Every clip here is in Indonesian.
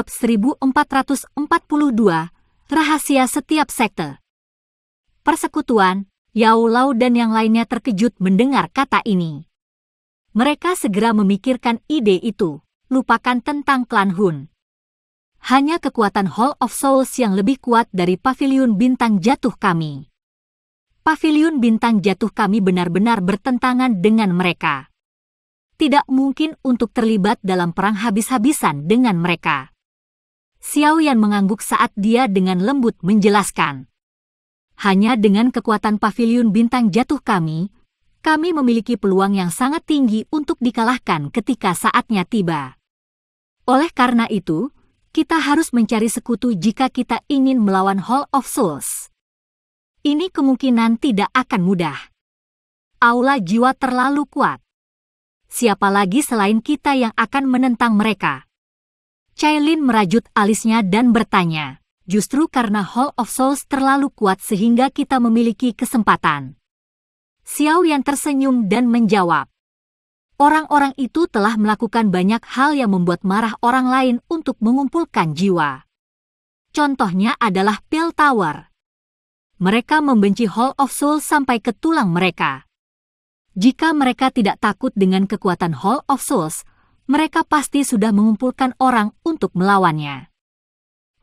Bab 1442, Rahasia Setiap Sekte. Persekutuan, Yao Lao dan yang lainnya terkejut mendengar kata ini. Mereka segera memikirkan ide itu, lupakan tentang klan Hun. Hanya kekuatan Hall of Souls yang lebih kuat dari Paviliun Bintang Jatuh kami. Paviliun Bintang Jatuh kami benar-benar bertentangan dengan mereka. Tidak mungkin untuk terlibat dalam perang habis-habisan dengan mereka. Xiao Yan mengangguk saat dia dengan lembut menjelaskan. Hanya dengan kekuatan Paviliun Bintang Jatuh kami memiliki peluang yang sangat tinggi untuk dikalahkan ketika saatnya tiba. Oleh karena itu, kita harus mencari sekutu jika kita ingin melawan Hall of Souls. Ini kemungkinan tidak akan mudah. Aula jiwa terlalu kuat. Siapa lagi selain kita yang akan menentang mereka? Cailin merajut alisnya dan bertanya, justru karena Hall of Souls terlalu kuat sehingga kita memiliki kesempatan. Xiao Yan tersenyum dan menjawab, orang-orang itu telah melakukan banyak hal yang membuat marah orang lain untuk mengumpulkan jiwa. Contohnya adalah Pale Tower. Mereka membenci Hall of Souls sampai ke tulang mereka. Jika mereka tidak takut dengan kekuatan Hall of Souls, mereka pasti sudah mengumpulkan orang untuk melawannya.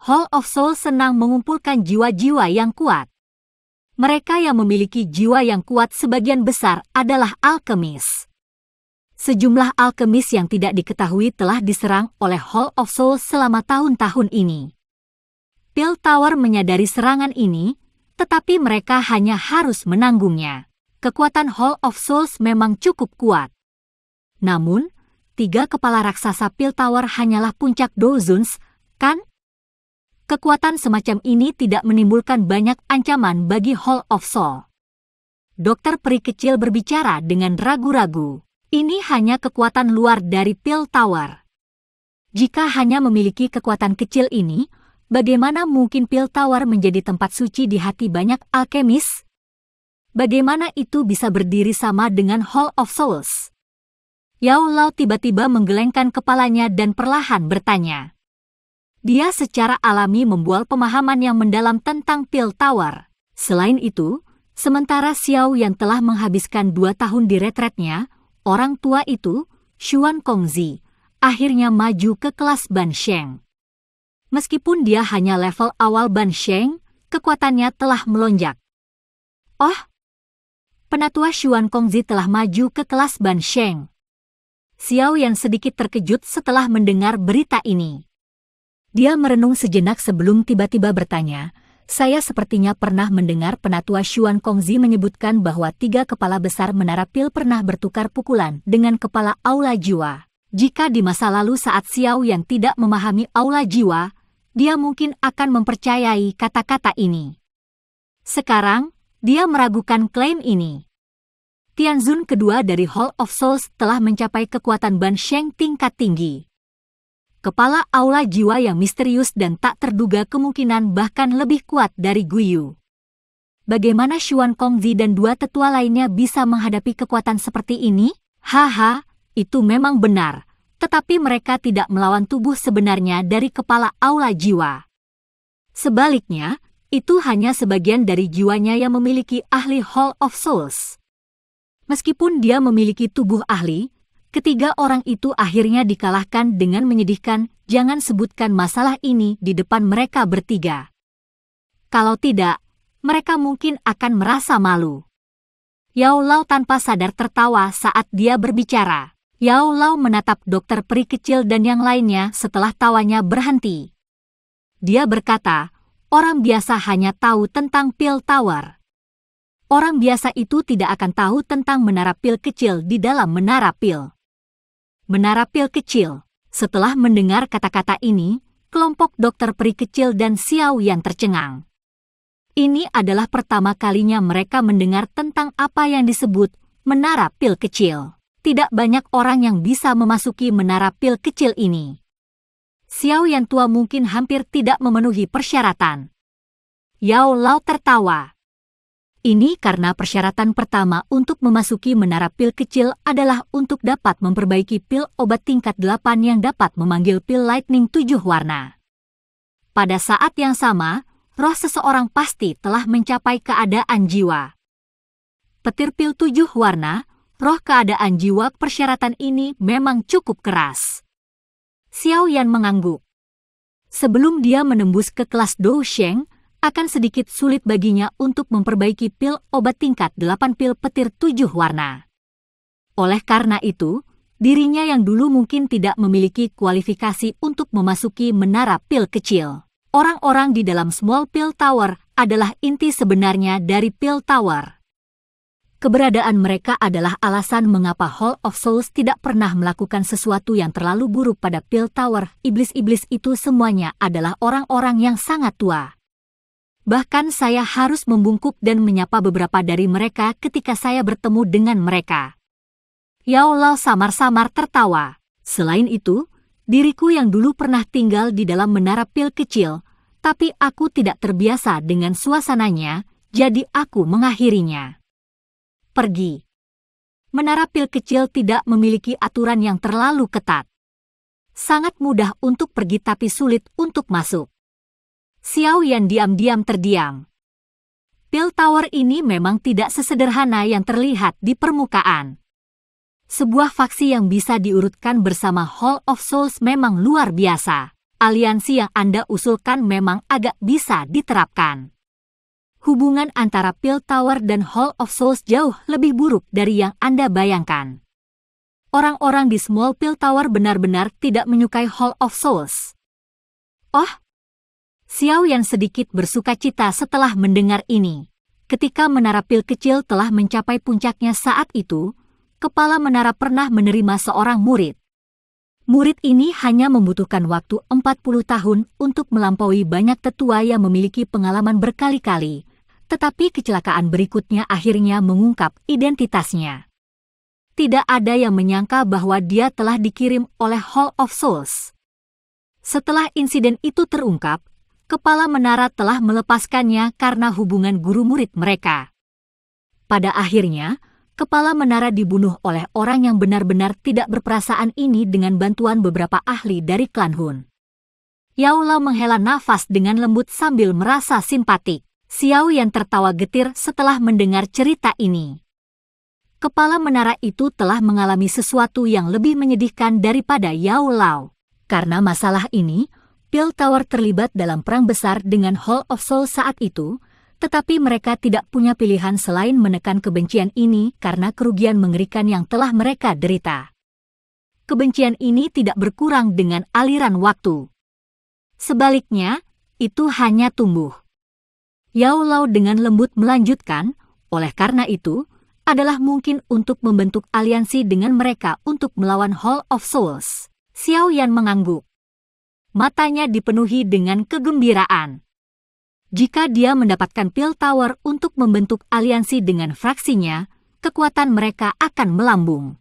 Hall of Souls senang mengumpulkan jiwa-jiwa yang kuat. Mereka yang memiliki jiwa yang kuat sebagian besar adalah alkemis. Sejumlah alkemis yang tidak diketahui telah diserang oleh Hall of Souls selama tahun-tahun ini. Pale Tower menyadari serangan ini, tetapi mereka hanya harus menanggungnya. Kekuatan Hall of Souls memang cukup kuat. Namun, 3 kepala raksasa Pale Tower hanyalah puncak Dozuns, kan? Kekuatan semacam ini tidak menimbulkan banyak ancaman bagi Hall of Soul. Dokter peri kecil berbicara dengan ragu-ragu. Ini hanya kekuatan luar dari Pale Tower. Jika hanya memiliki kekuatan kecil ini, bagaimana mungkin Pale Tower menjadi tempat suci di hati banyak alkemis? Bagaimana itu bisa berdiri sama dengan Hall of Souls? Yao Lao tiba-tiba menggelengkan kepalanya dan perlahan bertanya. Dia secara alami membual pemahaman yang mendalam tentang Pale Tower. Selain itu, sementara Xiao Yan telah menghabiskan 2 tahun di retretnya, orang tua itu, Xuan Kongzi, akhirnya maju ke kelas Ban Sheng. Meskipun dia hanya level awal Ban Sheng, kekuatannya telah melonjak. Oh, penatua Xuan Kongzi telah maju ke kelas Ban Sheng. Xiao Yan sedikit terkejut setelah mendengar berita ini. Dia merenung sejenak sebelum tiba-tiba bertanya, saya sepertinya pernah mendengar penatua Xuan Kongzi menyebutkan bahwa 3 kepala besar menara pil pernah bertukar pukulan dengan kepala aula jiwa. Jika di masa lalu saat Xiao Yan tidak memahami aula jiwa, dia mungkin akan mempercayai kata-kata ini. Sekarang, dia meragukan klaim ini. Tianzun kedua dari Hall of Souls telah mencapai kekuatan Ban Sheng tingkat tinggi. Kepala aula jiwa yang misterius dan tak terduga kemungkinan bahkan lebih kuat dari Guiyu. Bagaimana Xuan Kongzi dan 2 tetua lainnya bisa menghadapi kekuatan seperti ini? Haha, itu memang benar, tetapi mereka tidak melawan tubuh sebenarnya dari kepala aula jiwa. Sebaliknya, itu hanya sebagian dari jiwanya yang memiliki ahli Hall of Souls. Meskipun dia memiliki tubuh ahli, ketiga orang itu akhirnya dikalahkan dengan menyedihkan. Jangan sebutkan masalah ini di depan mereka bertiga. Kalau tidak, mereka mungkin akan merasa malu. Yao Lao tanpa sadar tertawa saat dia berbicara. Yao Lao menatap dokter peri kecil dan yang lainnya setelah tawanya berhenti. Dia berkata, orang biasa hanya tahu tentang Pale Tower. Orang biasa itu tidak akan tahu tentang menara pil kecil di dalam menara pil. Menara pil kecil. Setelah mendengar kata-kata ini, kelompok dokter peri kecil dan Xiao Yan tercengang. Ini adalah pertama kalinya mereka mendengar tentang apa yang disebut menara pil kecil. Tidak banyak orang yang bisa memasuki menara pil kecil ini. Xiao Yan tua mungkin hampir tidak memenuhi persyaratan. Yao Lao tertawa. Ini karena persyaratan pertama untuk memasuki menara pil kecil adalah untuk dapat memperbaiki pil obat tingkat 8 yang dapat memanggil pil lightning 7 warna. Pada saat yang sama, roh seseorang pasti telah mencapai keadaan jiwa. Petir pil 7 warna, roh keadaan jiwa persyaratan ini memang cukup keras. Xiao Yan mengangguk. Sebelum dia menembus ke kelas Dou Sheng, akan sedikit sulit baginya untuk memperbaiki pil obat tingkat 8 pil petir 7 warna. Oleh karena itu, dirinya yang dulu mungkin tidak memiliki kualifikasi untuk memasuki menara pil kecil. Orang-orang di dalam Small Pill Tower adalah inti sebenarnya dari Pill Tower. Keberadaan mereka adalah alasan mengapa Hall of Souls tidak pernah melakukan sesuatu yang terlalu buruk pada Pill Tower. Iblis-iblis itu semuanya adalah orang-orang yang sangat tua. Bahkan saya harus membungkuk dan menyapa beberapa dari mereka ketika saya bertemu dengan mereka. Yao Lao samar-samar tertawa. Selain itu, diriku yang dulu pernah tinggal di dalam menara pil kecil, tapi aku tidak terbiasa dengan suasananya, jadi aku mengakhirinya. Pergi. Menara pil kecil tidak memiliki aturan yang terlalu ketat. Sangat mudah untuk pergi tapi sulit untuk masuk. Xiao Yan diam-diam terdiam. Pill Tower ini memang tidak sesederhana yang terlihat di permukaan. Sebuah faksi yang bisa diurutkan bersama Hall of Souls memang luar biasa. Aliansi yang Anda usulkan memang agak bisa diterapkan. Hubungan antara Pill Tower dan Hall of Souls jauh lebih buruk dari yang Anda bayangkan. Orang-orang di Small Pill Tower benar-benar tidak menyukai Hall of Souls. Oh, Xiao Yan sedikit bersukacita setelah mendengar ini. Ketika menara pil kecil telah mencapai puncaknya saat itu, kepala menara pernah menerima seorang murid. Murid ini hanya membutuhkan waktu 40 tahun untuk melampaui banyak tetua yang memiliki pengalaman berkali-kali, tetapi kecelakaan berikutnya akhirnya mengungkap identitasnya. Tidak ada yang menyangka bahwa dia telah dikirim oleh Hall of Souls. Setelah insiden itu terungkap, kepala menara telah melepaskannya karena hubungan guru-murid mereka. Pada akhirnya, kepala menara dibunuh oleh orang yang benar-benar tidak berperasaan ini dengan bantuan beberapa ahli dari klan Hun. Yao Lao menghela nafas dengan lembut sambil merasa simpatik. Xiao Yan tertawa getir setelah mendengar cerita ini. Kepala menara itu telah mengalami sesuatu yang lebih menyedihkan daripada Yao Lao. Karena masalah ini, Pill Tower terlibat dalam perang besar dengan Hall of Souls saat itu, tetapi mereka tidak punya pilihan selain menekan kebencian ini karena kerugian mengerikan yang telah mereka derita. Kebencian ini tidak berkurang dengan aliran waktu. Sebaliknya, itu hanya tumbuh. Yao Lao dengan lembut melanjutkan, oleh karena itu, adalah mungkin untuk membentuk aliansi dengan mereka untuk melawan Hall of Souls. Xiao Yan mengangguk. Matanya dipenuhi dengan kegembiraan. Jika dia mendapatkan Pill Tower untuk membentuk aliansi dengan fraksinya, kekuatan mereka akan melambung.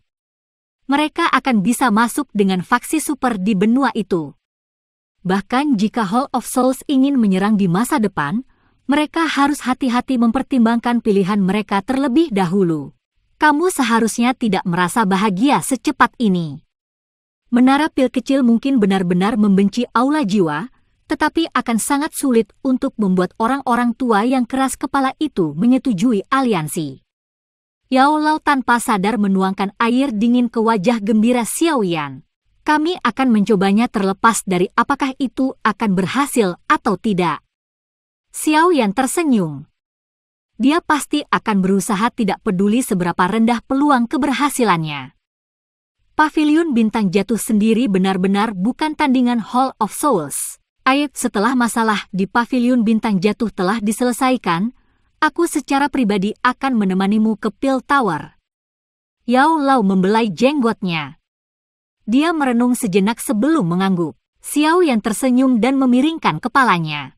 Mereka akan bisa masuk dengan faksi super di benua itu. Bahkan jika Hall of Souls ingin menyerang di masa depan, mereka harus hati-hati mempertimbangkan pilihan mereka terlebih dahulu. Kamu seharusnya tidak merasa bahagia secepat ini. Menara pil kecil mungkin benar-benar membenci aula jiwa, tetapi akan sangat sulit untuk membuat orang-orang tua yang keras kepala itu menyetujui aliansi. Yao Lao tanpa sadar menuangkan air dingin ke wajah gembira Xiao Yan. Kami akan mencobanya terlepas dari apakah itu akan berhasil atau tidak. Xiao Yan tersenyum. Dia pasti akan berusaha tidak peduli seberapa rendah peluang keberhasilannya. Paviliun Bintang Jatuh sendiri benar-benar bukan tandingan Hall of Souls. Setelah masalah di Paviliun Bintang Jatuh telah diselesaikan, aku secara pribadi akan menemanimu ke Pill Tower. Yao Lao membelai jenggotnya. Dia merenung sejenak sebelum mengangguk. Xiao Yan tersenyum dan memiringkan kepalanya.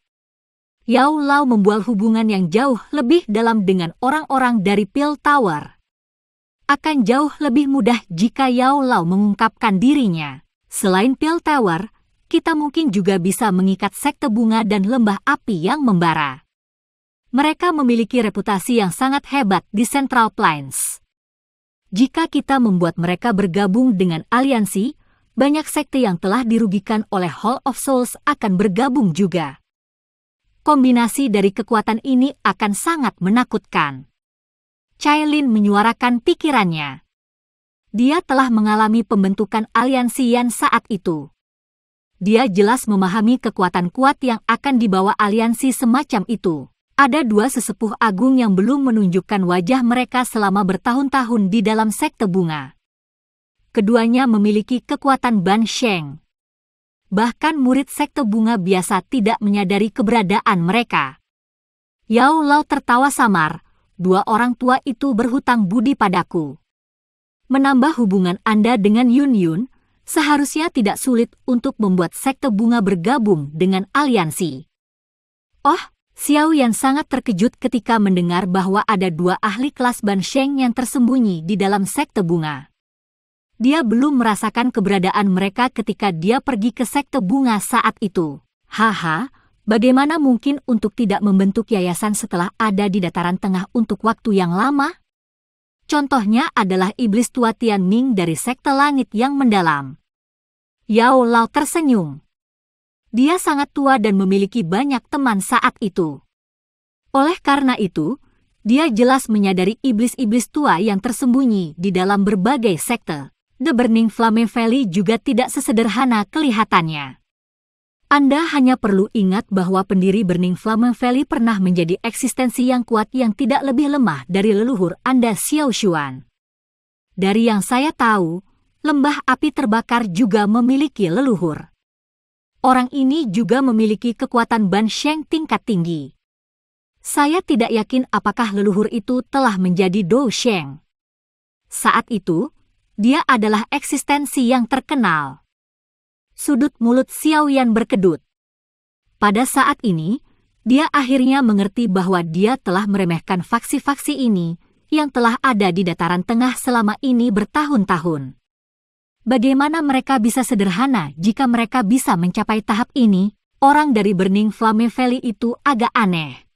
Yao Lao membuat hubungan yang jauh lebih dalam dengan orang-orang dari Pill Tower. Akan jauh lebih mudah jika Yao Lao mengungkapkan dirinya. Selain Pill Tower, kita mungkin juga bisa mengikat sekte bunga dan lembah api yang membara. Mereka memiliki reputasi yang sangat hebat di Central Plains. Jika kita membuat mereka bergabung dengan aliansi, banyak sekte yang telah dirugikan oleh Hall of Souls akan bergabung juga. Kombinasi dari kekuatan ini akan sangat menakutkan. Cailin menyuarakan pikirannya. Dia telah mengalami pembentukan aliansi Yan saat itu. Dia jelas memahami kekuatan kuat yang akan dibawa aliansi semacam itu. Ada dua sesepuh agung yang belum menunjukkan wajah mereka selama bertahun-tahun di dalam sekte bunga. Keduanya memiliki kekuatan Ban Sheng. Bahkan murid sekte bunga biasa tidak menyadari keberadaan mereka. Yao Lao tertawa samar, dua orang tua itu berhutang budi padaku. Menambah hubungan Anda dengan Yun Yun, seharusnya tidak sulit untuk membuat sekte bunga bergabung dengan aliansi. Oh, Xiao Yan sangat terkejut ketika mendengar bahwa ada dua ahli kelas Ban Sheng yang tersembunyi di dalam sekte bunga. Dia belum merasakan keberadaan mereka ketika dia pergi ke sekte bunga saat itu. Haha, bagaimana mungkin untuk tidak membentuk yayasan setelah ada di dataran tengah untuk waktu yang lama? Contohnya adalah iblis tua Tianming dari sekte langit yang mendalam. Yao Lao tersenyum. Dia sangat tua dan memiliki banyak teman saat itu. Oleh karena itu, dia jelas menyadari iblis-iblis tua yang tersembunyi di dalam berbagai sekte. The Burning Flame Valley juga tidak sesederhana kelihatannya. Anda hanya perlu ingat bahwa pendiri Burning Flame Valley pernah menjadi eksistensi yang kuat yang tidak lebih lemah dari leluhur Anda Xiao Xuan. Dari yang saya tahu, lembah api terbakar juga memiliki leluhur. Orang ini juga memiliki kekuatan Ban Sheng tingkat tinggi. Saya tidak yakin apakah leluhur itu telah menjadi Dou Sheng. Saat itu, dia adalah eksistensi yang terkenal. Sudut mulut Xiao Yan berkedut. Pada saat ini, dia akhirnya mengerti bahwa dia telah meremehkan faksi-faksi ini yang telah ada di dataran tengah selama ini bertahun-tahun. Bagaimana mereka bisa sederhana jika mereka bisa mencapai tahap ini? Orang dari Burning Flame Valley itu agak aneh.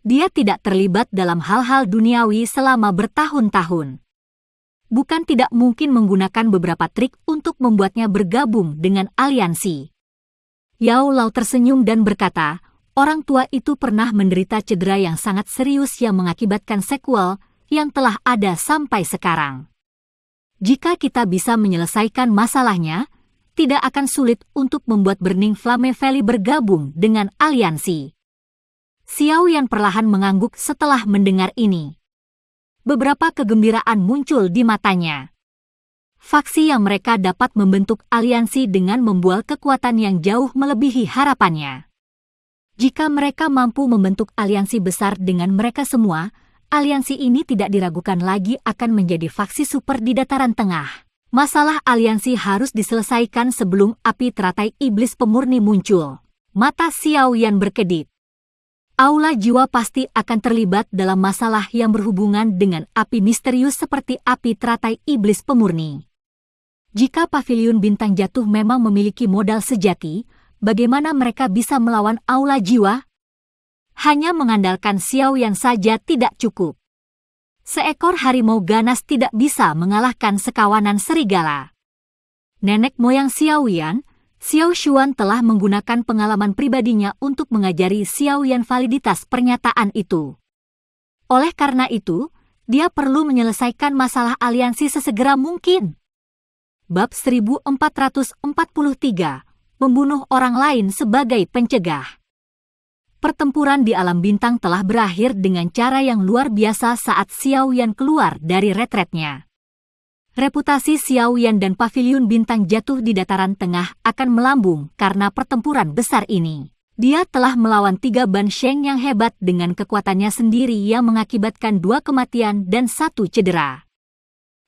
Dia tidak terlibat dalam hal-hal duniawi selama bertahun-tahun. Bukan tidak mungkin menggunakan beberapa trik untuk membuatnya bergabung dengan aliansi. Yao Lao tersenyum dan berkata, orang tua itu pernah menderita cedera yang sangat serius yang mengakibatkan sequel yang telah ada sampai sekarang. Jika kita bisa menyelesaikan masalahnya, tidak akan sulit untuk membuat Burning Flame Valley bergabung dengan aliansi. Xiao Yan perlahan mengangguk setelah mendengar ini. Beberapa kegembiraan muncul di matanya. Faksi yang mereka dapat membentuk aliansi dengan membual kekuatan yang jauh melebihi harapannya. Jika mereka mampu membentuk aliansi besar dengan mereka semua, aliansi ini tidak diragukan lagi akan menjadi faksi super di dataran tengah. Masalah aliansi harus diselesaikan sebelum api teratai iblis pemurni muncul. Mata Xiao Yan berkedip. Aula jiwa pasti akan terlibat dalam masalah yang berhubungan dengan api misterius seperti api teratai iblis pemurni. Jika pavilion bintang jatuh memang memiliki modal sejati, bagaimana mereka bisa melawan aula jiwa? Hanya mengandalkan Xiao Yan saja tidak cukup. Seekor harimau ganas tidak bisa mengalahkan sekawanan serigala. Nenek moyang Xiao Yan, Xiao Xuan telah menggunakan pengalaman pribadinya untuk mengajari Xiao Yan validitas pernyataan itu. Oleh karena itu, dia perlu menyelesaikan masalah aliansi sesegera mungkin. Bab 1443, membunuh orang lain sebagai pencegah. Pertempuran di alam bintang telah berakhir dengan cara yang luar biasa saat Xiao Yan keluar dari retretnya. Reputasi Xiao Yan dan pavilion bintang jatuh di dataran tengah akan melambung karena pertempuran besar ini. Dia telah melawan 3 Ban Sheng yang hebat dengan kekuatannya sendiri yang mengakibatkan 2 kematian dan 1 cedera.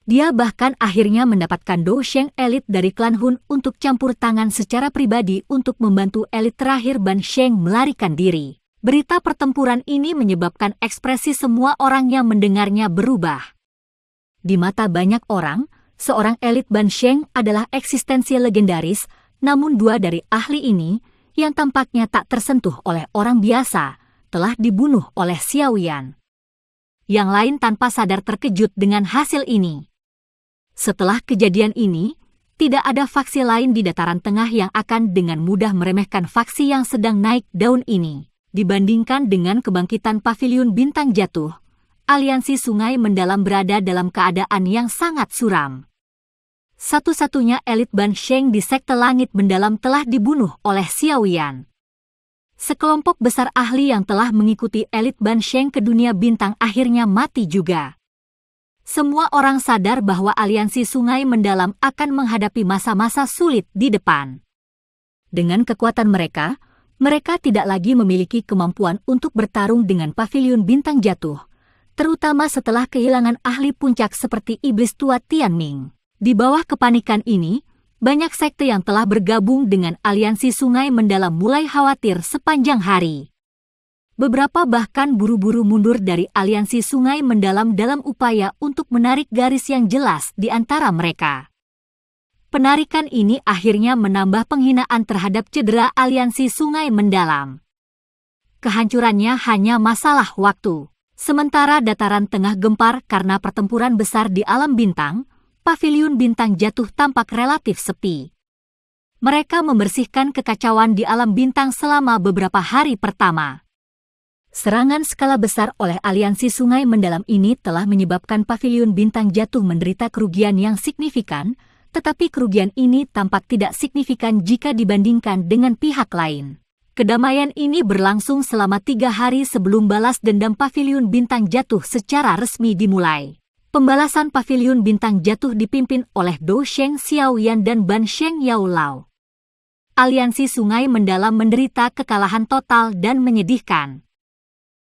Dia bahkan akhirnya mendapatkan Dou Sheng elit dari klan Hun untuk campur tangan secara pribadi untuk membantu elit terakhir Ban Sheng melarikan diri. Berita pertempuran ini menyebabkan ekspresi semua orang yang mendengarnya berubah. Di mata banyak orang, seorang elit Ban Sheng adalah eksistensi legendaris, namun 2 dari ahli ini, yang tampaknya tak tersentuh oleh orang biasa, telah dibunuh oleh Xiao Yan. Yang lain tanpa sadar terkejut dengan hasil ini. Setelah kejadian ini, tidak ada faksi lain di Dataran Tengah yang akan dengan mudah meremehkan faksi yang sedang naik daun ini. Dibandingkan dengan kebangkitan Paviliun Bintang Jatuh, aliansi Sungai Mendalam berada dalam keadaan yang sangat suram. Satu-satunya elit Ban Sheng di Sekte Langit Mendalam telah dibunuh oleh Xiao Yan. Sekelompok besar ahli yang telah mengikuti elit Ban Sheng ke dunia bintang akhirnya mati juga. Semua orang sadar bahwa aliansi Sungai Mendalam akan menghadapi masa-masa sulit di depan. Dengan kekuatan mereka tidak lagi memiliki kemampuan untuk bertarung dengan Paviliun Bintang Jatuh, terutama setelah kehilangan ahli puncak seperti Iblis Tua Tianming. Di bawah kepanikan ini, banyak sekte yang telah bergabung dengan aliansi Sungai Mendalam mulai khawatir sepanjang hari. Beberapa bahkan buru-buru mundur dari aliansi Sungai Mendalam dalam upaya untuk menarik garis yang jelas di antara mereka. Penarikan ini akhirnya menambah penghinaan terhadap cedera aliansi Sungai Mendalam. Kehancurannya hanya masalah waktu. Sementara Dataran Tengah gempar karena pertempuran besar di alam bintang, Paviliun Bintang Jatuh tampak relatif sepi. Mereka membersihkan kekacauan di alam bintang selama beberapa hari pertama. Serangan skala besar oleh aliansi Sungai Mendalam ini telah menyebabkan Paviliun Bintang Jatuh menderita kerugian yang signifikan, tetapi kerugian ini tampak tidak signifikan jika dibandingkan dengan pihak lain. Kedamaian ini berlangsung selama 3 hari sebelum balas dendam Paviliun Bintang Jatuh secara resmi dimulai. Pembalasan Paviliun Bintang Jatuh dipimpin oleh Dou Sheng Xiao Yan dan Ban Sheng Yao Lao. Aliansi Sungai Mendalam menderita kekalahan total dan menyedihkan.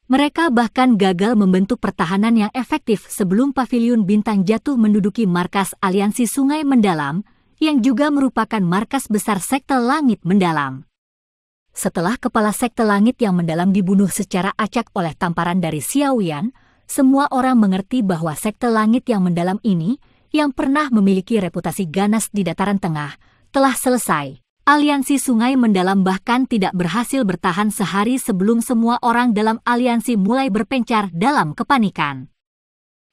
Mereka bahkan gagal membentuk pertahanan yang efektif sebelum Paviliun Bintang Jatuh menduduki markas aliansi Sungai Mendalam, yang juga merupakan markas besar Sekte Langit Mendalam. Setelah kepala Sekte Langit yang Mendalam dibunuh secara acak oleh tamparan dari Xiao Yan, semua orang mengerti bahwa Sekte Langit yang Mendalam ini, yang pernah memiliki reputasi ganas di Dataran Tengah, telah selesai. Aliansi Sungai Mendalam bahkan tidak berhasil bertahan sehari sebelum semua orang dalam aliansi mulai berpencar dalam kepanikan.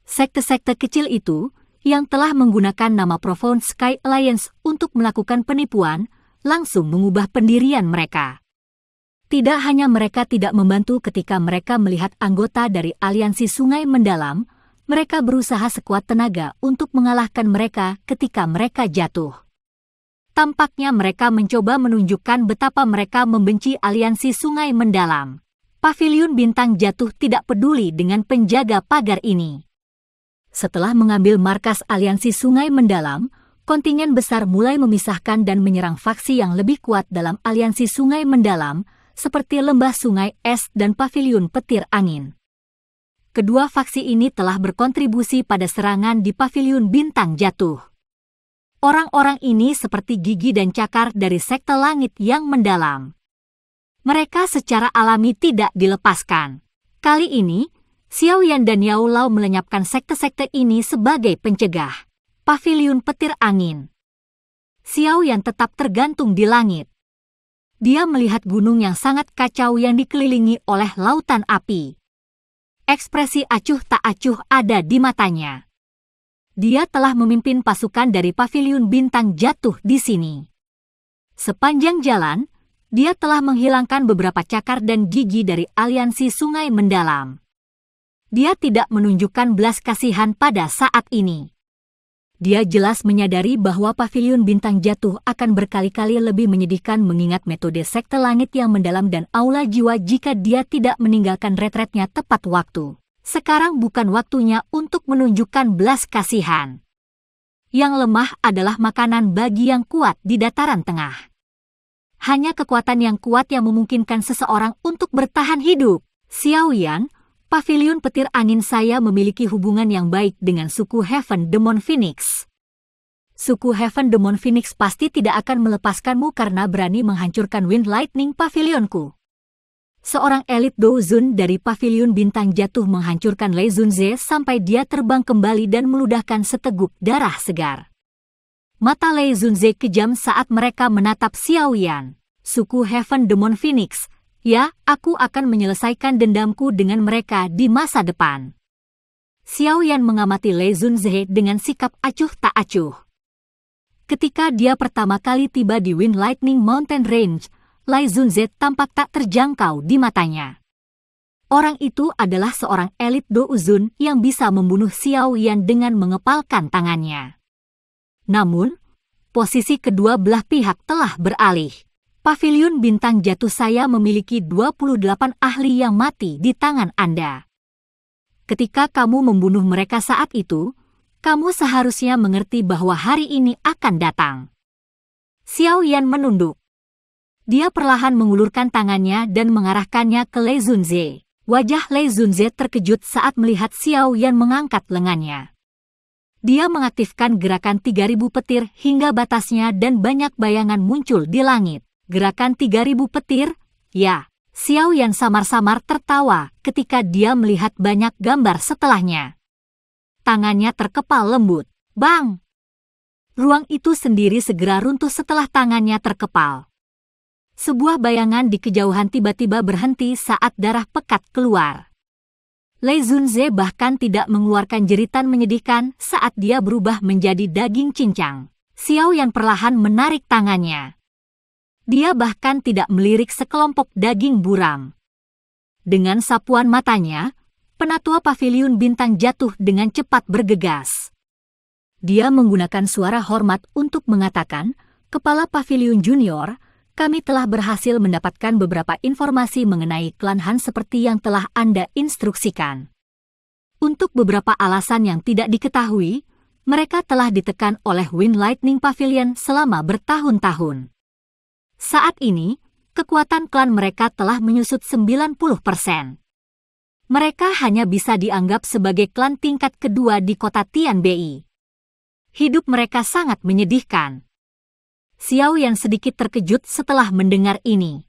Sekte-sekte kecil itu, yang telah menggunakan nama Profound Sky Alliance untuk melakukan penipuan, langsung mengubah pendirian mereka. Tidak hanya mereka tidak membantu ketika mereka melihat anggota dari aliansi Sungai Mendalam, mereka berusaha sekuat tenaga untuk mengalahkan mereka ketika mereka jatuh. Tampaknya mereka mencoba menunjukkan betapa mereka membenci aliansi Sungai Mendalam. Paviliun Bintang Jatuh tidak peduli dengan penjaga pagar ini. Setelah mengambil markas aliansi Sungai Mendalam, kontingen besar mulai memisahkan dan menyerang faksi yang lebih kuat dalam aliansi Sungai Mendalam, seperti Lembah Sungai Es dan Paviliun Petir Angin. Kedua faksi ini telah berkontribusi pada serangan di Paviliun Bintang Jatuh. Orang-orang ini seperti gigi dan cakar dari Sekte Langit yang Mendalam. Mereka secara alami tidak dilepaskan. Kali ini, Xiao Yan dan Yao Lao melenyapkan sekte-sekte ini sebagai pencegah. Paviliun Petir Angin. Xiao Yan tetap tergantung di langit. Dia melihat gunung yang sangat kacau yang dikelilingi oleh lautan api. Ekspresi acuh tak acuh ada di matanya. Dia telah memimpin pasukan dari Paviliun Bintang Jatuh di sini. Sepanjang jalan, dia telah menghilangkan beberapa cakar dan gigi dari aliansi Sungai Mendalam. Dia tidak menunjukkan belas kasihan pada saat ini. Dia jelas menyadari bahwa Paviliun Bintang Jatuh akan berkali-kali lebih menyedihkan mengingat metode Sekte Langit yang Mendalam dan Aula Jiwa jika dia tidak meninggalkan retretnya tepat waktu. Sekarang bukan waktunya untuk menunjukkan belas kasihan. Yang lemah adalah makanan bagi yang kuat di Dataran Tengah. Hanya kekuatan yang kuat yang memungkinkan seseorang untuk bertahan hidup. Xiao Yan, Paviliun Petir Angin saya memiliki hubungan yang baik dengan suku Heaven Demon Phoenix. Suku Heaven Demon Phoenix pasti tidak akan melepaskanmu karena berani menghancurkan Wind Lightning Pavilionku. Seorang elit Douzun dari Paviliun Bintang Jatuh menghancurkan Lei Zunze sampai dia terbang kembali dan meludahkan seteguk darah segar. Mata Lei Zunze kejam saat mereka menatap Xiao Yan. Suku Heaven Demon Phoenix, Ya, aku akan menyelesaikan dendamku dengan mereka di masa depan. Xiao Yan mengamati Lei Zunze dengan sikap acuh tak acuh. Ketika dia pertama kali tiba di Wind Lightning Mountain Range, Lei Zunze tampak tak terjangkau di matanya. Orang itu adalah seorang elit Douzun yang bisa membunuh Xiao Yan dengan mengepalkan tangannya. Namun, posisi kedua belah pihak telah beralih. Paviliun Bintang Jatuh saya memiliki 28 ahli yang mati di tangan Anda. Ketika kamu membunuh mereka saat itu, kamu seharusnya mengerti bahwa hari ini akan datang. Xiao Yan menunduk. Dia perlahan mengulurkan tangannya dan mengarahkannya ke Lei Zunze. Wajah Lei Zunze terkejut saat melihat Xiao Yan mengangkat lengannya. Dia mengaktifkan gerakan 3000 petir hingga batasnya dan banyak bayangan muncul di langit. Gerakan 3000 petir? Ya, Xiao Yan samar-samar tertawa ketika dia melihat banyak gambar setelahnya. Tangannya terkepal lembut. Bang! Ruang itu sendiri segera runtuh setelah tangannya terkepal. Sebuah bayangan di kejauhan tiba-tiba berhenti saat darah pekat keluar. Lei Zunze bahkan tidak mengeluarkan jeritan menyedihkan saat dia berubah menjadi daging cincang. Xiao Yan perlahan menarik tangannya. Dia bahkan tidak melirik sekelompok daging buram. Dengan sapuan matanya, penatua Paviliun Bintang Jatuh dengan cepat bergegas. Dia menggunakan suara hormat untuk mengatakan, Kepala Paviliun Junior, kami telah berhasil mendapatkan beberapa informasi mengenai klan Han seperti yang telah Anda instruksikan. Untuk beberapa alasan yang tidak diketahui, mereka telah ditekan oleh Wind Lightning Pavilion selama bertahun-tahun. Saat ini, kekuatan klan mereka telah menyusut 90%. Mereka hanya bisa dianggap sebagai klan tingkat kedua di kota Tianbei. Hidup mereka sangat menyedihkan. Xiao Yan sedikit terkejut setelah mendengar ini.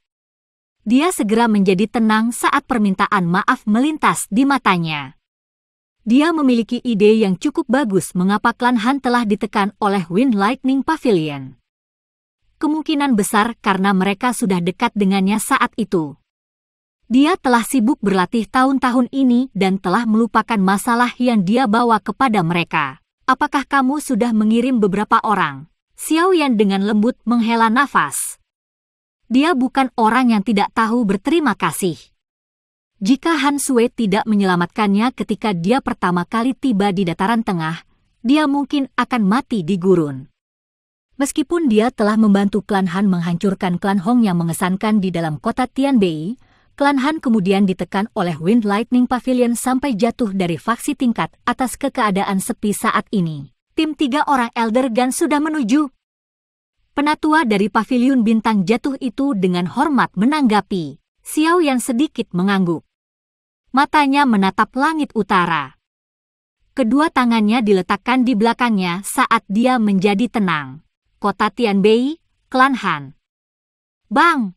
Dia segera menjadi tenang saat permintaan maaf melintas di matanya. Dia memiliki ide yang cukup bagus mengapa klan Han telah ditekan oleh Wind Lightning Pavilion. Kemungkinan besar karena mereka sudah dekat dengannya saat itu. Dia telah sibuk berlatih tahun-tahun ini dan telah melupakan masalah yang dia bawa kepada mereka. Apakah kamu sudah mengirim beberapa orang? Xiao Yan dengan lembut menghela nafas. Dia bukan orang yang tidak tahu berterima kasih. Jika Han Sui tidak menyelamatkannya ketika dia pertama kali tiba di dataran tengah, dia mungkin akan mati di gurun. Meskipun dia telah membantu klan Han menghancurkan klan Hong yang mengesankan di dalam kota Tianbei, klan Han kemudian ditekan oleh Wind Lightning Pavilion sampai jatuh dari faksi tingkat atas ke keadaan sepi saat ini. Tim 3 orang Elder Gun sudah menuju. Penatua dari Paviliun Bintang Jatuh itu dengan hormat menanggapi. Xiao Yan sedikit mengangguk. Matanya menatap langit utara. Kedua tangannya diletakkan di belakangnya saat dia menjadi tenang. Kota Tianbei, klan Han. Bang!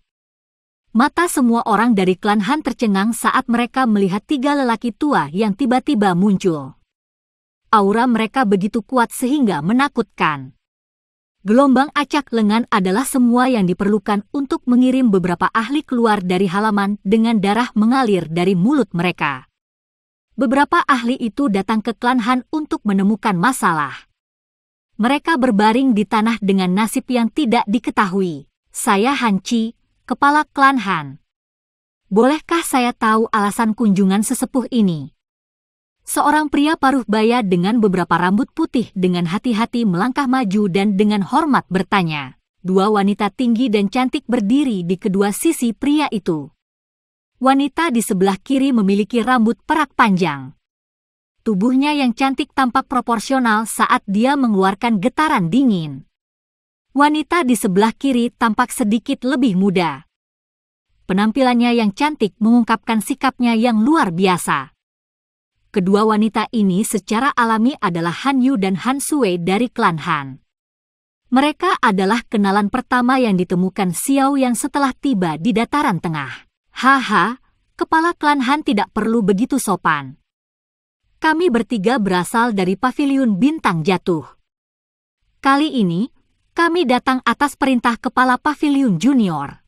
Mata semua orang dari klan Han tercengang saat mereka melihat 3 lelaki tua yang tiba-tiba muncul. Aura mereka begitu kuat sehingga menakutkan. Gelombang acak lengan adalah semua yang diperlukan untuk mengirim beberapa ahli keluar dari halaman dengan darah mengalir dari mulut mereka. Beberapa ahli itu datang ke klan Han untuk menemukan masalah. Mereka berbaring di tanah dengan nasib yang tidak diketahui. Saya Han Qi, kepala klan Han. Bolehkah saya tahu alasan kunjungan sesepuh ini? Seorang pria paruh baya dengan beberapa rambut putih dengan hati-hati melangkah maju dan dengan hormat bertanya. 2 wanita tinggi dan cantik berdiri di kedua sisi pria itu. Wanita di sebelah kiri memiliki rambut perak panjang. Tubuhnya yang cantik tampak proporsional saat dia mengeluarkan getaran dingin. Wanita di sebelah kiri tampak sedikit lebih muda. Penampilannya yang cantik mengungkapkan sikapnya yang luar biasa. Kedua wanita ini secara alami adalah Han Yu dan Han Sui dari klan Han. Mereka adalah kenalan pertama yang ditemukan Xiao Yan setelah tiba di dataran tengah. Haha, kepala klan Han tidak perlu begitu sopan. Kami bertiga berasal dari Paviliun Bintang Jatuh. Kali ini, kami datang atas perintah Kepala Paviliun Junior.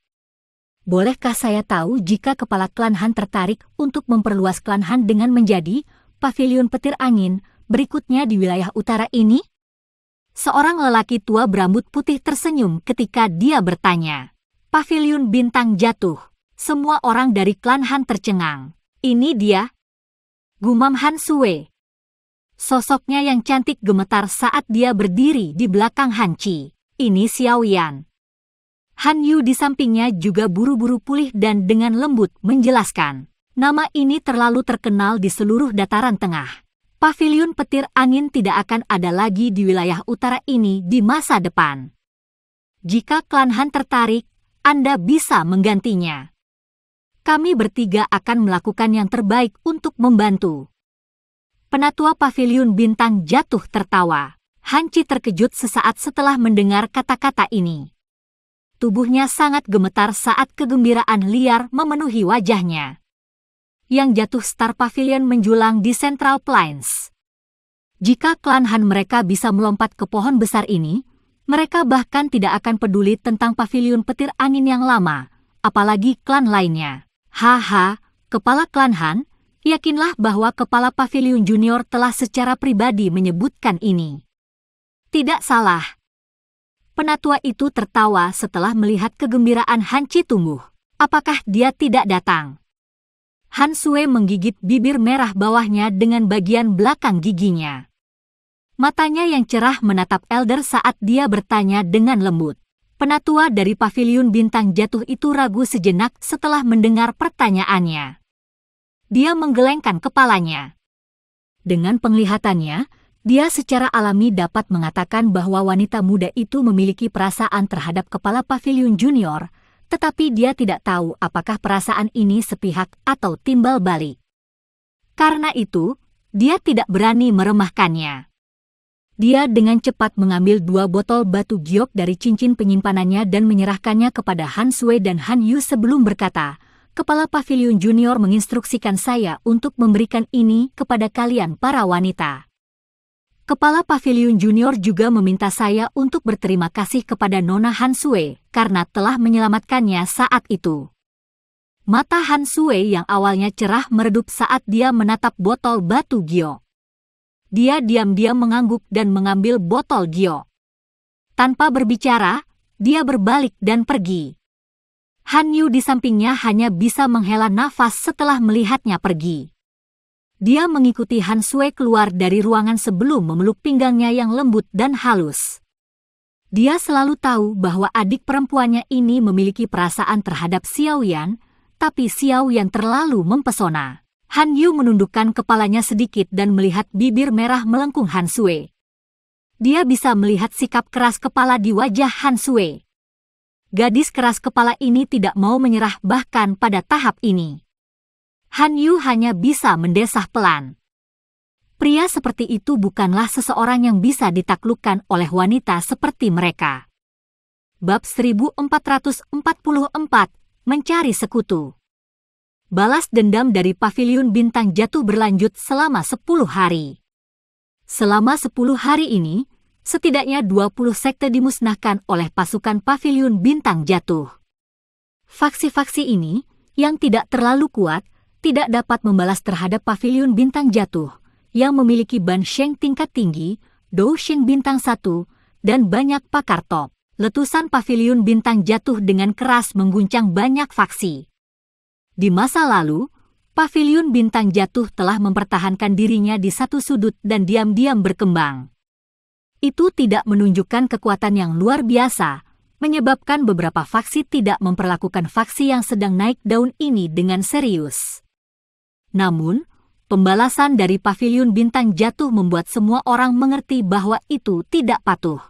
Bolehkah saya tahu jika kepala klan Han tertarik untuk memperluas klan Han dengan menjadi pavilion petir angin berikutnya di wilayah utara ini? Seorang lelaki tua berambut putih tersenyum ketika dia bertanya. Pavilion bintang jatuh. Semua orang dari klan Han tercengang. Ini dia, gumam Han Sue. Sosoknya yang cantik gemetar saat dia berdiri di belakang Han Qi. Ini Xiao Yan. Han Yu di sampingnya juga buru-buru pulih dan dengan lembut menjelaskan. Nama ini terlalu terkenal di seluruh dataran tengah. Pavilion petir angin tidak akan ada lagi di wilayah utara ini di masa depan. Jika klan Han tertarik, Anda bisa menggantinya. Kami bertiga akan melakukan yang terbaik untuk membantu. Penatua Pavilion Bintang Jatuh tertawa. Han Qi terkejut sesaat setelah mendengar kata-kata ini. Tubuhnya sangat gemetar saat kegembiraan liar memenuhi wajahnya. Yang jatuh Star Pavilion menjulang di Central Plains. Jika klan Han mereka bisa melompat ke pohon besar ini, mereka bahkan tidak akan peduli tentang pavilion petir angin yang lama, apalagi klan lainnya. Haha, kepala klan Han, yakinlah bahwa kepala Pavilion Junior telah secara pribadi menyebutkan ini. Tidak salah. Penatua itu tertawa setelah melihat kegembiraan Han Qi tumbuh. Apakah dia tidak datang? Han Sue menggigit bibir merah bawahnya dengan bagian belakang giginya. Matanya yang cerah menatap Elder saat dia bertanya dengan lembut. Penatua dari Pavilion Bintang Jatuh itu ragu sejenak setelah mendengar pertanyaannya. Dia menggelengkan kepalanya. Dengan penglihatannya, dia secara alami dapat mengatakan bahwa wanita muda itu memiliki perasaan terhadap kepala Pavilion Junior, tetapi dia tidak tahu apakah perasaan ini sepihak atau timbal balik. Karena itu, dia tidak berani meremahkannya. Dia dengan cepat mengambil 2 botol batu giok dari cincin penyimpanannya dan menyerahkannya kepada Han Sue dan Han Yu sebelum berkata, Kepala Pavilion Junior menginstruksikan saya untuk memberikan ini kepada kalian para wanita. Kepala Pavilion Junior juga meminta saya untuk berterima kasih kepada Nona Han Sue karena telah menyelamatkannya saat itu. Mata Han Sue yang awalnya cerah meredup saat dia menatap botol batu giok. Dia diam-diam mengangguk dan mengambil botol giok. Tanpa berbicara, dia berbalik dan pergi. Han Yu di sampingnya hanya bisa menghela nafas setelah melihatnya pergi. Dia mengikuti Han Sue keluar dari ruangan sebelum memeluk pinggangnya yang lembut dan halus. Dia selalu tahu bahwa adik perempuannya ini memiliki perasaan terhadap Xiao Yan, tapi Xiao Yan terlalu mempesona. Han Yu menundukkan kepalanya sedikit dan melihat bibir merah melengkung Han Sue. Dia bisa melihat sikap keras kepala di wajah Han Sue. Gadis keras kepala ini tidak mau menyerah bahkan pada tahap ini. Han Yu hanya bisa mendesah pelan. Pria seperti itu bukanlah seseorang yang bisa ditaklukkan oleh wanita seperti mereka. Bab 1444, Mencari Sekutu. Balas dendam dari Pavilion Bintang Jatuh berlanjut selama 10 hari. Selama 10 hari ini, setidaknya 20 sekte dimusnahkan oleh pasukan Pavilion Bintang Jatuh. Faksi-faksi ini, yang tidak terlalu kuat, tidak dapat membalas terhadap Pavilion Bintang Jatuh, yang memiliki Ban Sheng tingkat tinggi, Dou Sheng Bintang 1, dan banyak pakar top. Letusan Pavilion Bintang Jatuh dengan keras mengguncang banyak faksi. Di masa lalu, Pavilion Bintang Jatuh telah mempertahankan dirinya di satu sudut dan diam-diam berkembang. Itu tidak menunjukkan kekuatan yang luar biasa, menyebabkan beberapa faksi tidak memperlakukan faksi yang sedang naik daun ini dengan serius. Namun, pembalasan dari Pavilion Bintang Jatuh membuat semua orang mengerti bahwa itu tidak patuh.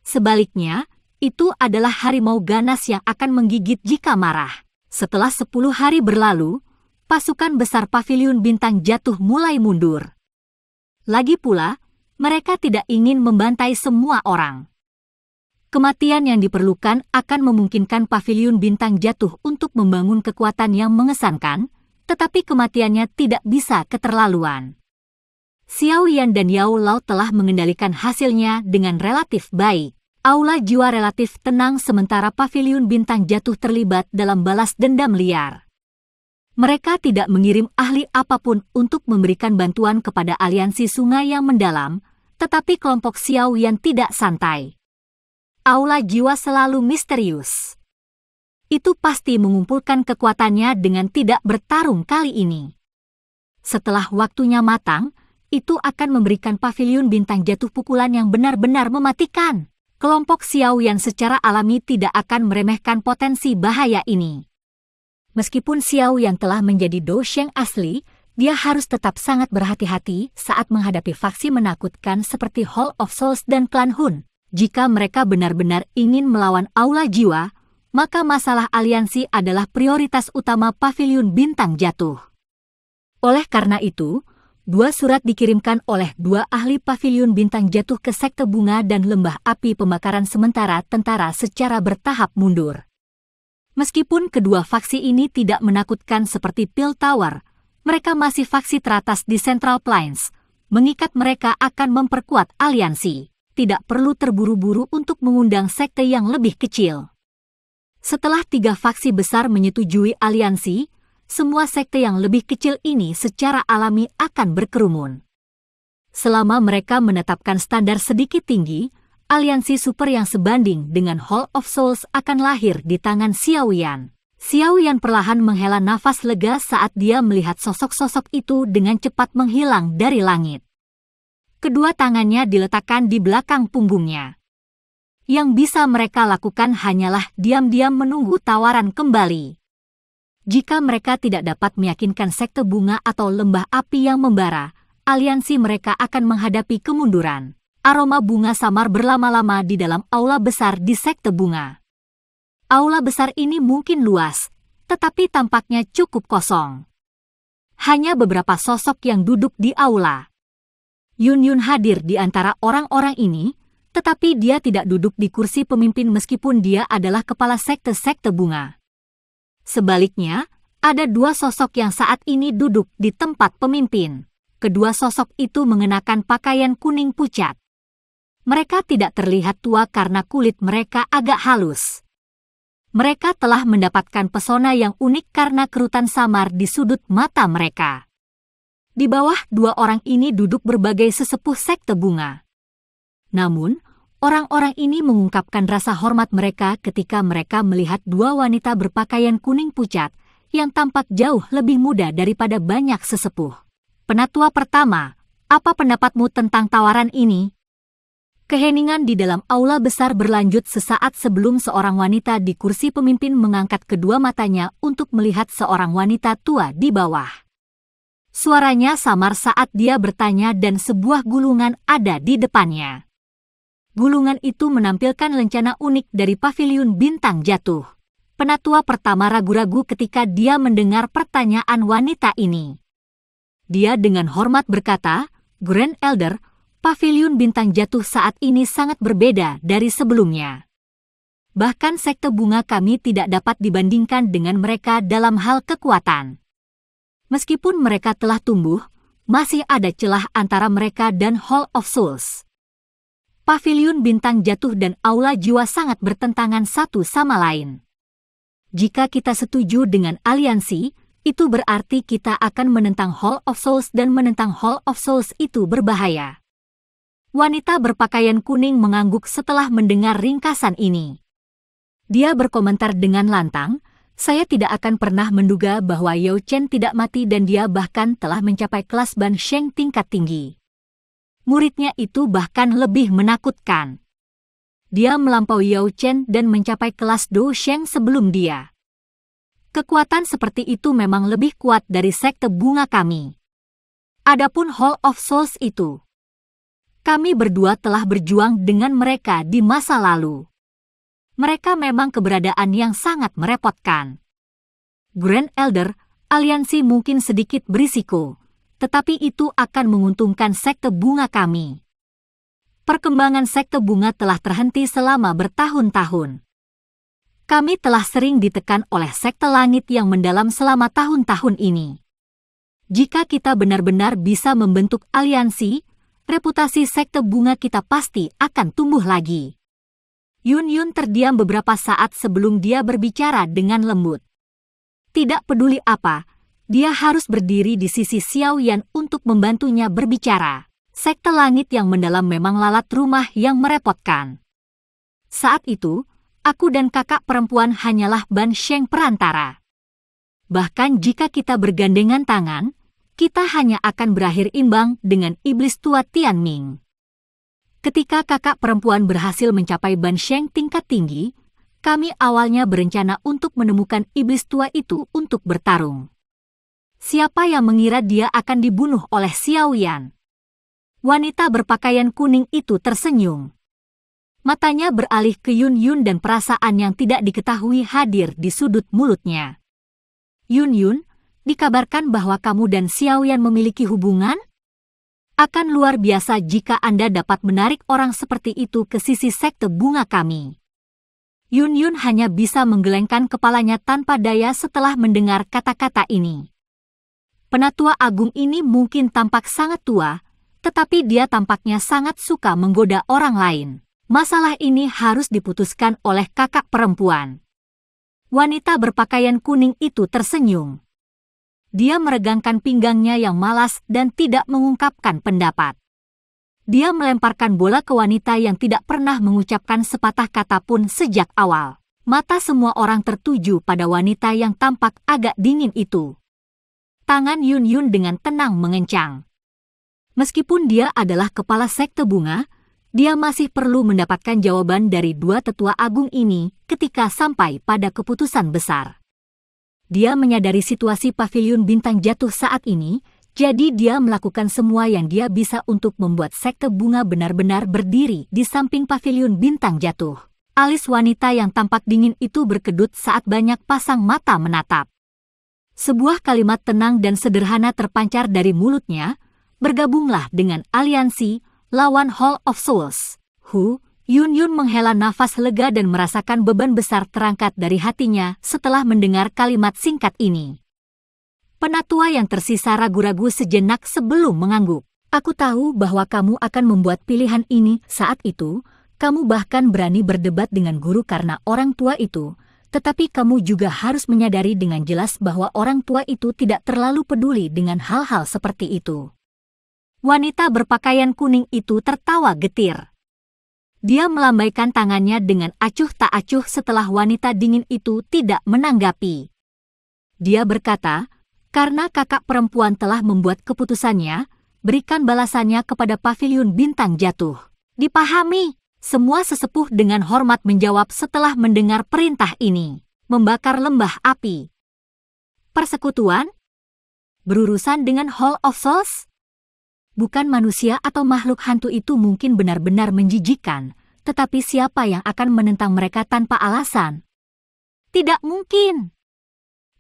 Sebaliknya, itu adalah harimau ganas yang akan menggigit jika marah. Setelah 10 hari berlalu, pasukan besar Pavilion Bintang Jatuh mulai mundur. Lagi pula, mereka tidak ingin membantai semua orang. Kematian yang diperlukan akan memungkinkan Pavilion Bintang Jatuh untuk membangun kekuatan yang mengesankan, tetapi kematiannya tidak bisa keterlaluan. Xiao Yan dan Yao Lao telah mengendalikan hasilnya dengan relatif baik. Aula Jiwa relatif tenang sementara Paviliun Bintang Jatuh terlibat dalam balas dendam liar. Mereka tidak mengirim ahli apapun untuk memberikan bantuan kepada aliansi sungai yang mendalam, tetapi kelompok Xiao Yan tidak santai. Aula Jiwa selalu misterius. Itu pasti mengumpulkan kekuatannya dengan tidak bertarung kali ini. Setelah waktunya matang, itu akan memberikan Paviliun Bintang Jatuh pukulan yang benar-benar mematikan. Kelompok Xiao Yan secara alami tidak akan meremehkan potensi bahaya ini. Meskipun Xiao Yan telah menjadi Dou Sheng asli, dia harus tetap sangat berhati-hati saat menghadapi faksi menakutkan seperti Hall of Souls dan klan Hun. Jika mereka benar-benar ingin melawan Aula Jiwa, maka masalah aliansi adalah prioritas utama Paviliun Bintang Jatuh. Oleh karena itu, 2 surat dikirimkan oleh 2 ahli Paviliun Bintang Jatuh ke Sekte Bunga dan Lembah Api Pembakaran sementara tentara secara bertahap mundur. Meskipun kedua faksi ini tidak menakutkan seperti Pil Tower, mereka masih faksi teratas di Central Plains. Mengikat mereka akan memperkuat aliansi. Tidak perlu terburu-buru untuk mengundang sekte yang lebih kecil. Setelah 3 faksi besar menyetujui aliansi, semua sekte yang lebih kecil ini secara alami akan berkerumun. Selama mereka menetapkan standar sedikit tinggi, aliansi super yang sebanding dengan Hall of Souls akan lahir di tangan Xiao Yan. Xiao Yan perlahan menghela nafas lega saat dia melihat sosok-sosok itu dengan cepat menghilang dari langit. Kedua tangannya diletakkan di belakang punggungnya. Yang bisa mereka lakukan hanyalah diam-diam menunggu tawaran kembali. Jika mereka tidak dapat meyakinkan Sekte Bunga atau Lembah Api yang membara, aliansi mereka akan menghadapi kemunduran. Aroma bunga samar berlama-lama di dalam aula besar di Sekte Bunga. Aula besar ini mungkin luas, tetapi tampaknya cukup kosong. Hanya beberapa sosok yang duduk di aula. Yun Yun hadir di antara orang-orang ini, tetapi dia tidak duduk di kursi pemimpin meskipun dia adalah kepala Sekte Bunga. Sebaliknya, ada 2 sosok yang saat ini duduk di tempat pemimpin. Kedua sosok itu mengenakan pakaian kuning pucat. Mereka tidak terlihat tua karena kulit mereka agak halus. Mereka telah mendapatkan pesona yang unik karena kerutan samar di sudut mata mereka. Di bawah 2 orang ini duduk berbagai sesepuh Sekte Bunga. Namun, orang-orang ini mengungkapkan rasa hormat mereka ketika mereka melihat 2 wanita berpakaian kuning pucat yang tampak jauh lebih muda daripada banyak sesepuh. Penatua pertama, apa pendapatmu tentang tawaran ini? Keheningan di dalam aula besar berlanjut sesaat sebelum seorang wanita di kursi pemimpin mengangkat kedua matanya untuk melihat seorang wanita tua di bawah. Suaranya samar saat dia bertanya dan sebuah gulungan ada di depannya. Gulungan itu menampilkan lencana unik dari Paviliun Bintang Jatuh. Penatua pertama ragu-ragu ketika dia mendengar pertanyaan wanita ini. Dia dengan hormat berkata, "Grand Elder, Paviliun Bintang Jatuh saat ini sangat berbeda dari sebelumnya. Bahkan Sekte Bunga kami tidak dapat dibandingkan dengan mereka dalam hal kekuatan. Meskipun mereka telah tumbuh, masih ada celah antara mereka dan Hall of Souls. Paviliun Bintang Jatuh dan Aula Jiwa sangat bertentangan satu sama lain. Jika kita setuju dengan aliansi, itu berarti kita akan menentang Hall of Souls dan menentang Hall of Souls itu berbahaya." Wanita berpakaian kuning mengangguk setelah mendengar ringkasan ini. Dia berkomentar dengan lantang, "Saya tidak akan pernah menduga bahwa Yao Chen tidak mati dan dia bahkan telah mencapai kelas Ban Sheng tingkat tinggi. Muridnya itu bahkan lebih menakutkan. Dia melampaui Yao Chen dan mencapai kelas Dou Sheng sebelum dia. Kekuatan seperti itu memang lebih kuat dari Sekte Bunga kami. Adapun Hall of Souls itu, kami berdua telah berjuang dengan mereka di masa lalu. Mereka memang keberadaan yang sangat merepotkan. Grand Elder, aliansi mungkin sedikit berisiko, tetapi itu akan menguntungkan Sekte Bunga kami. Perkembangan Sekte Bunga telah terhenti selama bertahun-tahun. Kami telah sering ditekan oleh Sekte Langit yang mendalam selama tahun-tahun ini. Jika kita benar-benar bisa membentuk aliansi, reputasi Sekte Bunga kita pasti akan tumbuh lagi. Yun Yun terdiam beberapa saat sebelum dia berbicara dengan lembut. Tidak peduli apa, dia harus berdiri di sisi Xiao Yan untuk membantunya berbicara. Sekte langit yang mendalam memang lalat rumah yang merepotkan. Saat itu, aku dan kakak perempuan hanyalah Ban Sheng perantara. Bahkan jika kita bergandengan tangan, kita hanya akan berakhir imbang dengan iblis tua Tianming. Ketika kakak perempuan berhasil mencapai Ban Sheng tingkat tinggi, kami awalnya berencana untuk menemukan iblis tua itu untuk bertarung. Siapa yang mengira dia akan dibunuh oleh Xiao Yan? Wanita berpakaian kuning itu tersenyum. Matanya beralih ke Yun Yun dan perasaan yang tidak diketahui hadir di sudut mulutnya. Yun Yun, dikabarkan bahwa kamu dan Xiao Yan memiliki hubungan? Akan luar biasa jika Anda dapat menarik orang seperti itu ke sisi sekte bunga kami. Yun Yun hanya bisa menggelengkan kepalanya tanpa daya setelah mendengar kata-kata ini. Penatua agung ini mungkin tampak sangat tua, tetapi dia tampaknya sangat suka menggoda orang lain. Masalah ini harus diputuskan oleh kakak perempuan. Wanita berpakaian kuning itu tersenyum. Dia meregangkan pinggangnya yang malas dan tidak mengungkapkan pendapat. Dia melemparkan bola ke wanita yang tidak pernah mengucapkan sepatah kata pun sejak awal. Mata semua orang tertuju pada wanita yang tampak agak dingin itu. Tangan Yun Yun dengan tenang mengencang. Meskipun dia adalah kepala sekte bunga, dia masih perlu mendapatkan jawaban dari dua tetua agung ini ketika sampai pada keputusan besar. Dia menyadari situasi paviliun bintang jatuh saat ini, jadi dia melakukan semua yang dia bisa untuk membuat sekte bunga benar-benar berdiri di samping paviliun bintang jatuh. Alis wanita yang tampak dingin itu berkedut saat banyak pasang mata menatap. Sebuah kalimat tenang dan sederhana terpancar dari mulutnya, bergabunglah dengan aliansi lawan Hall of Souls. Yun Yun menghela nafas lega dan merasakan beban besar terangkat dari hatinya setelah mendengar kalimat singkat ini. Penatua yang tersisa ragu-ragu sejenak sebelum mengangguk. Aku tahu bahwa kamu akan membuat pilihan ini saat itu, kamu bahkan berani berdebat dengan guru karena orang tua itu, tetapi kamu juga harus menyadari dengan jelas bahwa orang tua itu tidak terlalu peduli dengan hal-hal seperti itu. Wanita berpakaian kuning itu tertawa getir. Dia melambaikan tangannya dengan acuh tak acuh setelah wanita dingin itu tidak menanggapi. Dia berkata, karena kakak perempuan telah membuat keputusannya, berikan balasannya kepada paviliun bintang jatuh. Dipahami, semua sesepuh dengan hormat menjawab setelah mendengar perintah ini. Membakar lembah api. Persekutuan? Berurusan dengan Hall of Souls? Bukan manusia atau makhluk hantu itu mungkin benar-benar menjijikkan, tetapi siapa yang akan menentang mereka tanpa alasan? Tidak mungkin.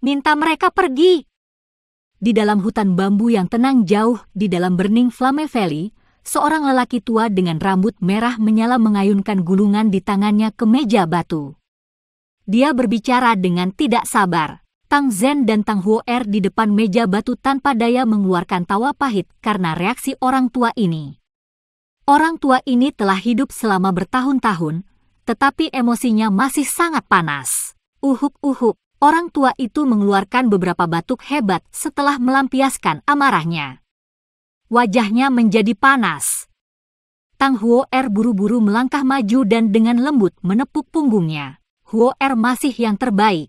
Minta mereka pergi. Di dalam hutan bambu yang tenang jauh di dalam Burning Flame Valley, seorang lelaki tua dengan rambut merah menyala mengayunkan gulungan di tangannya ke meja batu. Dia berbicara dengan tidak sabar. Tang Zhen dan Tang Huo'er di depan meja batu tanpa daya mengeluarkan tawa pahit karena reaksi orang tua ini. Orang tua ini telah hidup selama bertahun-tahun, tetapi emosinya masih sangat panas. Uhuk-uhuk, orang tua itu mengeluarkan beberapa batuk hebat setelah melampiaskan amarahnya. Wajahnya menjadi panas. Tang Huo'er buru-buru melangkah maju dan dengan lembut menepuk punggungnya. Huo'er masih yang terbaik.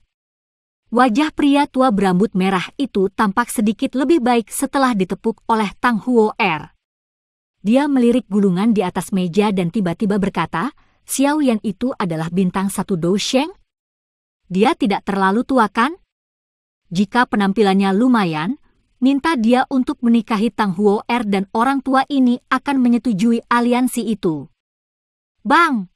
Wajah pria tua berambut merah itu tampak sedikit lebih baik setelah ditepuk oleh Tang Huo'er. Dia melirik gulungan di atas meja dan tiba-tiba berkata, Xiao Yan itu adalah bintang 1 Dou Sheng? Dia tidak terlalu tua kan? Jika penampilannya lumayan, minta dia untuk menikahi Tang Huo'er dan orang tua ini akan menyetujui aliansi itu. Bang!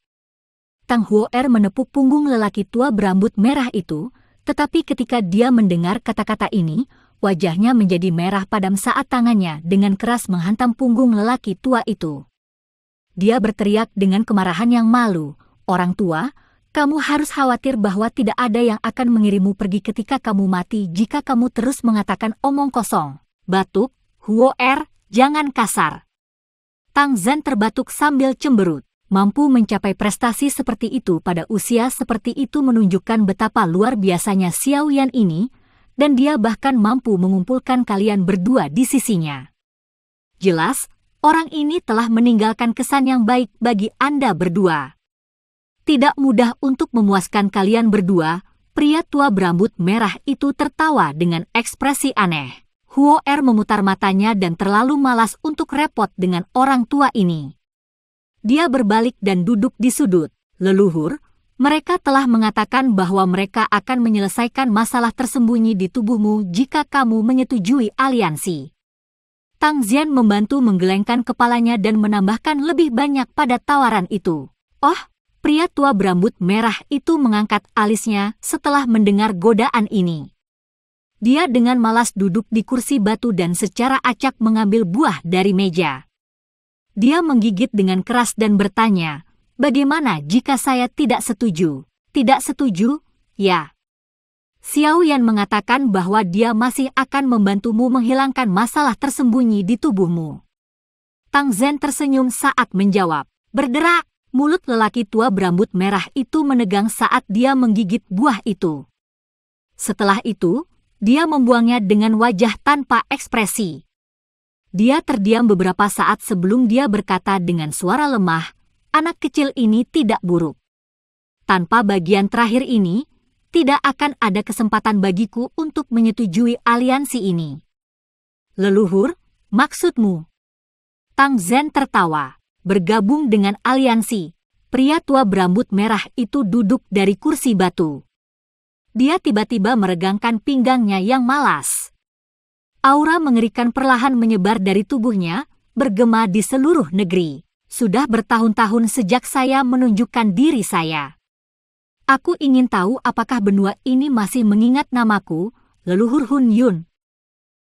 Tang Huo'er menepuk punggung lelaki tua berambut merah itu, tetapi ketika dia mendengar kata-kata ini, wajahnya menjadi merah padam saat tangannya dengan keras menghantam punggung lelaki tua itu. Dia berteriak dengan kemarahan yang malu, orang tua, kamu harus khawatir bahwa tidak ada yang akan mengirimmu pergi ketika kamu mati jika kamu terus mengatakan omong kosong. Batuk, Huo'er, jangan kasar. Tang Zhen terbatuk sambil cemberut. Mampu mencapai prestasi seperti itu pada usia seperti itu menunjukkan betapa luar biasanya Xiao Yan ini, dan dia bahkan mampu mengumpulkan kalian berdua di sisinya. Jelas, orang ini telah meninggalkan kesan yang baik bagi Anda berdua. Tidak mudah untuk memuaskan kalian berdua, pria tua berambut merah itu tertawa dengan ekspresi aneh. Huo Er memutar matanya dan terlalu malas untuk repot dengan orang tua ini. Dia berbalik dan duduk di sudut. Leluhur, mereka telah mengatakan bahwa mereka akan menyelesaikan masalah tersembunyi di tubuhmu jika kamu menyetujui aliansi. Tang Zian membantu menggelengkan kepalanya dan menambahkan lebih banyak pada tawaran itu. Oh, pria tua berambut merah itu mengangkat alisnya setelah mendengar godaan ini. Dia dengan malas duduk di kursi batu dan secara acak mengambil buah dari meja. Dia menggigit dengan keras dan bertanya, "Bagaimana jika saya tidak setuju?" "Tidak setuju?" "Ya." Xiao Yan mengatakan bahwa dia masih akan membantumu menghilangkan masalah tersembunyi di tubuhmu. Tang Zhen tersenyum saat menjawab. Berderak, mulut lelaki tua berambut merah itu menegang saat dia menggigit buah itu. Setelah itu, dia membuangnya dengan wajah tanpa ekspresi. Dia terdiam beberapa saat sebelum dia berkata dengan suara lemah, "Anak kecil ini tidak buruk. Tanpa bagian terakhir ini, tidak akan ada kesempatan bagiku untuk menyetujui aliansi ini." "Leluhur, maksudmu?" Tang Zhen tertawa. Bergabung dengan aliansi, pria tua berambut merah itu duduk dari kursi batu. Dia tiba-tiba meregangkan pinggangnya yang malas. Aura mengerikan perlahan menyebar dari tubuhnya, bergema di seluruh negeri. Sudah bertahun-tahun sejak saya menunjukkan diri saya. Aku ingin tahu apakah benua ini masih mengingat namaku, Leluhur Hun Yun.